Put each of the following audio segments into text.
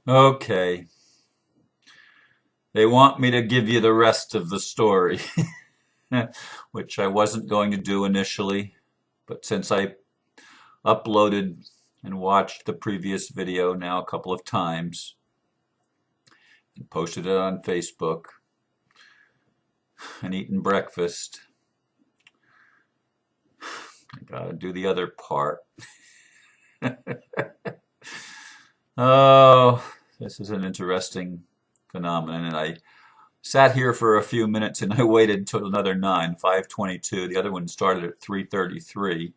Okay. They want me to give you the rest of the story, which I wasn't going to do initially, but since I uploaded and watched the previous video now a couple of times and posted it on Facebook and eaten breakfast, I gotta do the other part. Oh, this is an interesting phenomenon, and I sat here for a few minutes and I waited till another 5:22. The other one started at 3:33.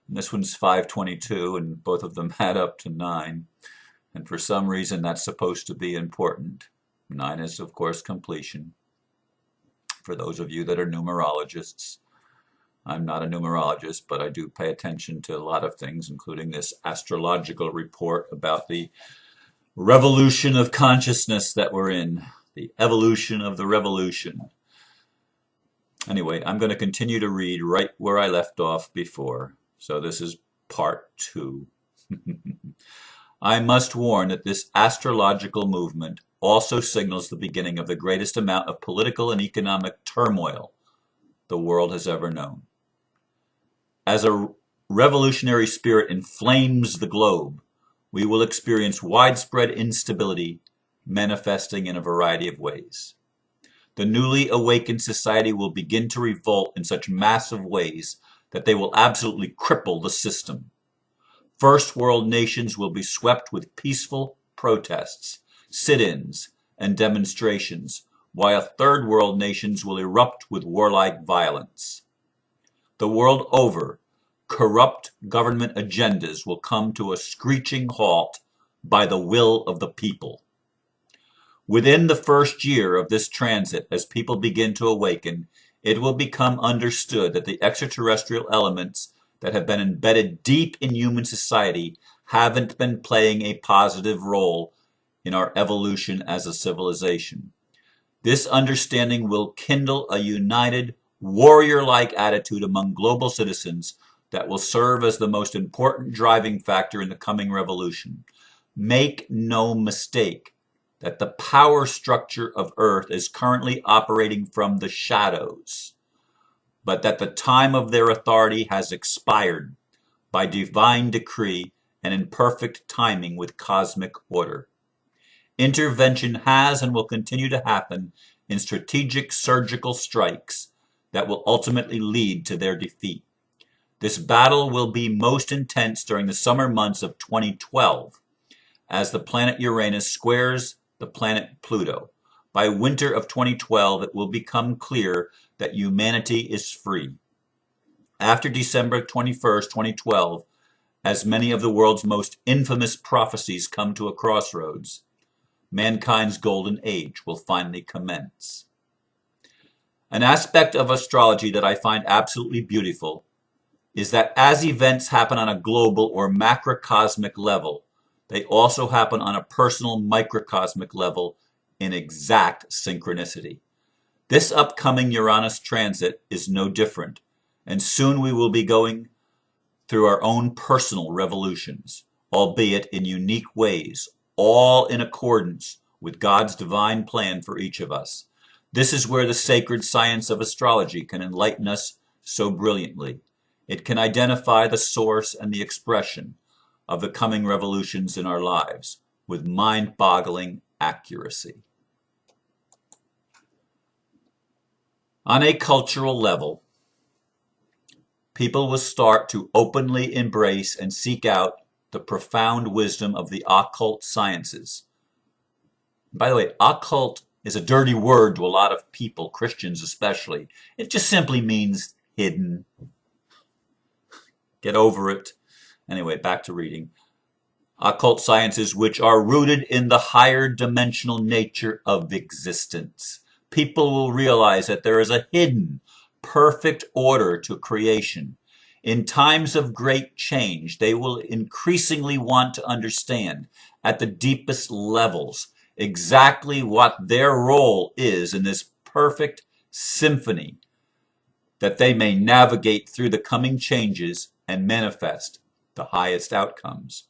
And this one's 5:22, and both of them add up to 9. And for some reason, that's supposed to be important. 9 is, of course, completion. For those of you that are numerologists, I'm not a numerologist, but I do pay attention to a lot of things, including this astrological report about the revolution of consciousness that we're in, the evolution of the revolution. Anyway, I'm going to continue to read right where I left off before. So this is part 2. I must warn that this astrological movement also signals the beginning of the greatest amount of political and economic turmoil the world has ever known. As a revolutionary spirit inflames the globe, we will experience widespread instability manifesting in a variety of ways. The newly awakened society will begin to revolt in such massive ways that they will absolutely cripple the system. First world nations will be swept with peaceful protests, sit-ins, and demonstrations, while third world nations will erupt with warlike violence. The world over, corrupt government agendas will come to a screeching halt by the will of the people. Within the first year of this transit, as people begin to awaken, it will become understood that the extraterrestrial elements that have been embedded deep in human society haven't been playing a positive role in our evolution as a civilization. This understanding will kindle a united, warrior-like attitude among global citizens that will serve as the most important driving factor in the coming revolution. Make no mistake that the power structure of Earth is currently operating from the shadows, but that the time of their authority has expired by divine decree and in perfect timing with cosmic order. Intervention has and will continue to happen in strategic surgical strikes that will ultimately lead to their defeat. This battle will be most intense during the summer months of 2012, as the planet Uranus squares the planet Pluto. By winter of 2012, it will become clear that humanity is free. After December 21st, 2012, as many of the world's most infamous prophecies come to a crossroads, mankind's golden age will finally commence. An aspect of astrology that I find absolutely beautiful is that as events happen on a global or macrocosmic level, they also happen on a personal microcosmic level in exact synchronicity. This upcoming Uranus transit is no different, and soon we will be going through our own personal revolutions, albeit in unique ways, all in accordance with God's divine plan for each of us. This is where the sacred science of astrology can enlighten us so brilliantly. It can identify the source and the expression of the coming revolutions in our lives with mind-boggling accuracy. On a cultural level, people will start to openly embrace and seek out the profound wisdom of the occult sciences. By the way, occult is a dirty word to a lot of people, Christians especially. It just simply means hidden. Get over it. Anyway, back to reading. Occult sciences which are rooted in the higher dimensional nature of existence. People will realize that there is a hidden, perfect order to creation. In times of great change, they will increasingly want to understand at the deepest levels exactly what their role is in this perfect symphony, that they may navigate through the coming changes and manifest the highest outcomes.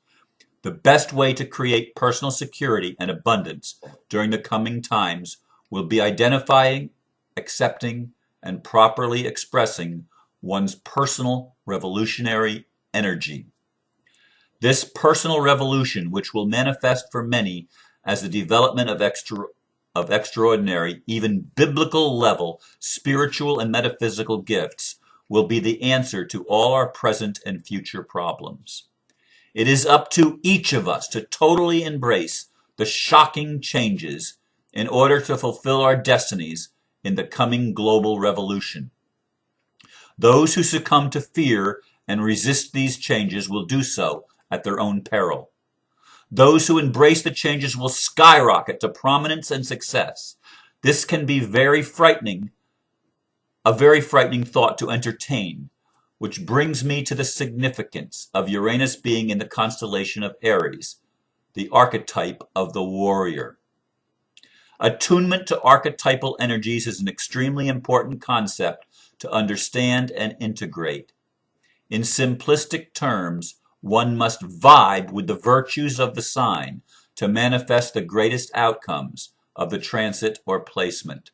The best way to create personal security and abundance during the coming times will be identifying, accepting, and properly expressing one's personal revolutionary energy. This personal revolution, which will manifest for many as the development of extraordinary, even biblical level spiritual and metaphysical gifts, will be the answer to all our present and future problems. It is up to each of us to totally embrace the shocking changes in order to fulfill our destinies in the coming global revolution. Those who succumb to fear and resist these changes will do so at their own peril. Those who embrace the changes will skyrocket to prominence and success. This can be a very frightening thought to entertain, which brings me to the significance of Uranus being in the constellation of Aries, the archetype of the warrior. Attunement to archetypal energies is an extremely important concept to understand and integrate. In simplistic terms, one must vibe with the virtues of the sign to manifest the greatest outcomes of the transit or placement.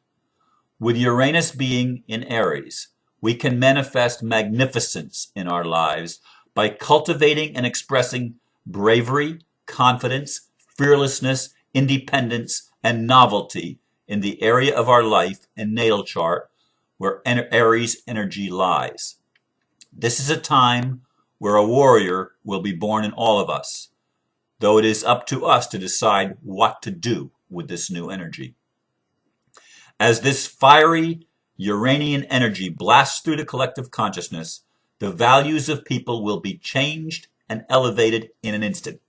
With Uranus being in Aries, we can manifest magnificence in our lives by cultivating and expressing bravery, confidence, fearlessness, independence, and novelty in the area of our life and natal chart where Aries energy lies. This is a time where a warrior will be born in all of us, though it is up to us to decide what to do with this new energy. As this fiery Uranian energy blasts through the collective consciousness, the values of people will be changed and elevated in an instant.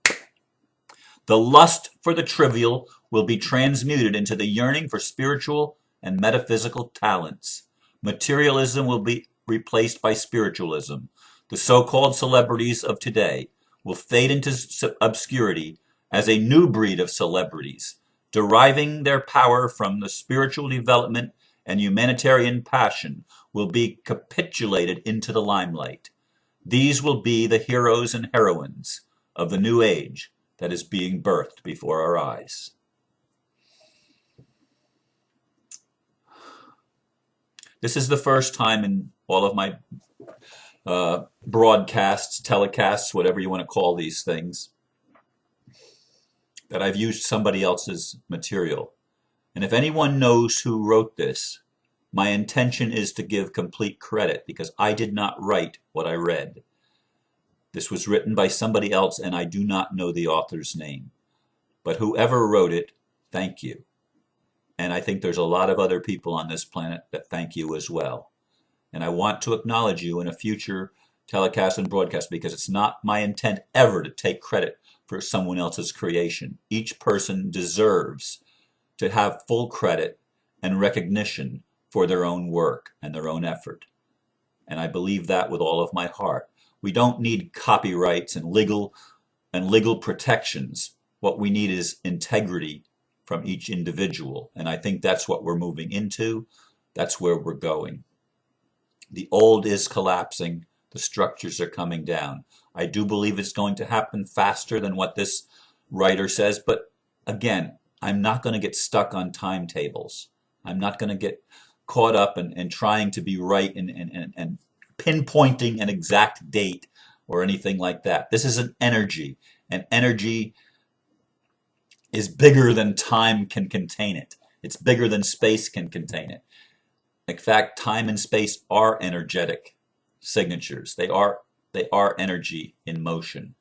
The lust for the trivial will be transmuted into the yearning for spiritual and metaphysical talents. Materialism will be replaced by spiritualism. The so-called celebrities of today will fade into obscurity as a new breed of celebrities, deriving their power from the spiritual development and humanitarian passion will be capitulated into the limelight. These will be the heroes and heroines of the new age that is being birthed before our eyes. This is the first time in all of my broadcasts, telecasts, whatever you want to call these things, that I've used somebody else's material. And if anyone knows who wrote this, my intention is to give complete credit because I did not write what I read. This was written by somebody else and I do not know the author's name. But whoever wrote it, thank you. And I think there's a lot of other people on this planet that thank you as well. And I want to acknowledge you in a future telecast and broadcast because it's not my intent ever to take credit for someone else's creation. Each person deserves to have full credit and recognition for their own work and their own effort. And I believe that with all of my heart. We don't need copyrights and legal protections. What we need is integrity from each individual. And I think that's what we're moving into. That's where we're going. The old is collapsing. The structures are coming down. I do believe it's going to happen faster than what this writer says. But again, I'm not going to get stuck on timetables. I'm not going to get caught up in trying to be right and pinpointing an exact date or anything like that. This is an energy, and energy is bigger than time can contain it. It's bigger than space can contain it. In fact, time and space are energetic signatures. They are energy in motion.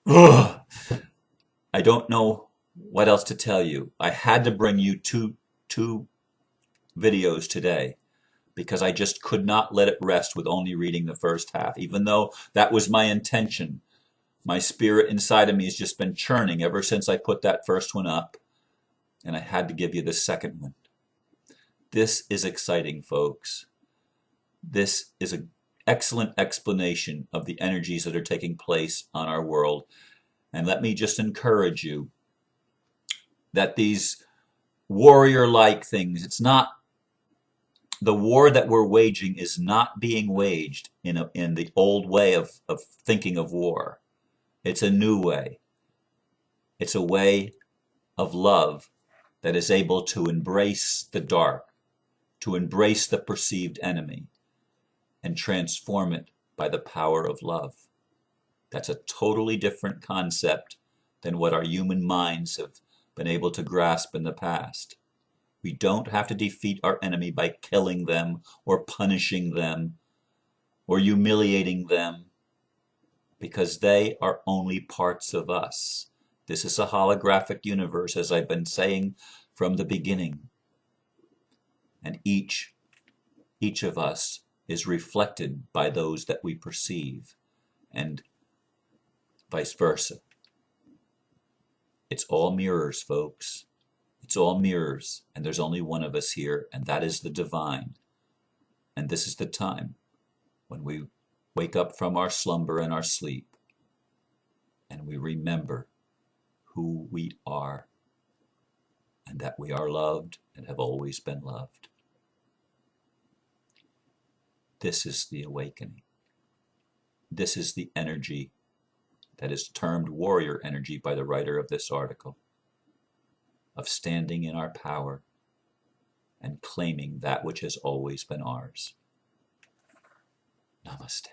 Ugh. I don't know what else to tell you. I had to bring you two videos today because I just could not let it rest with only reading the first half, even though that was my intention. My spirit inside of me has just been churning ever since I put that first one up, and I had to give you the second one. This is exciting, folks. This is an excellent explanation of the energies that are taking place on our world. And let me just encourage you that these warrior-like things, the war that we're waging is not being waged in the old way of thinking of war. It's a new way. It's a way of love that is able to embrace the dark, to embrace the perceived enemy, and transform it by the power of love. That's a totally different concept than what our human minds have been able to grasp in the past. We don't have to defeat our enemy by killing them or punishing them or humiliating them, because they are only parts of us. This is a holographic universe, as I've been saying from the beginning. And each of us is reflected by those that we perceive, and vice versa. It's all mirrors, folks. It's all mirrors, and there's only one of us here, and that is the divine. And this is the time when we wake up from our slumber and our sleep, and we remember who we are, and that we are loved and have always been loved. This is the awakening. This is the energy that is termed warrior energy by the writer of this article, of standing in our power and claiming that which has always been ours. Namaste.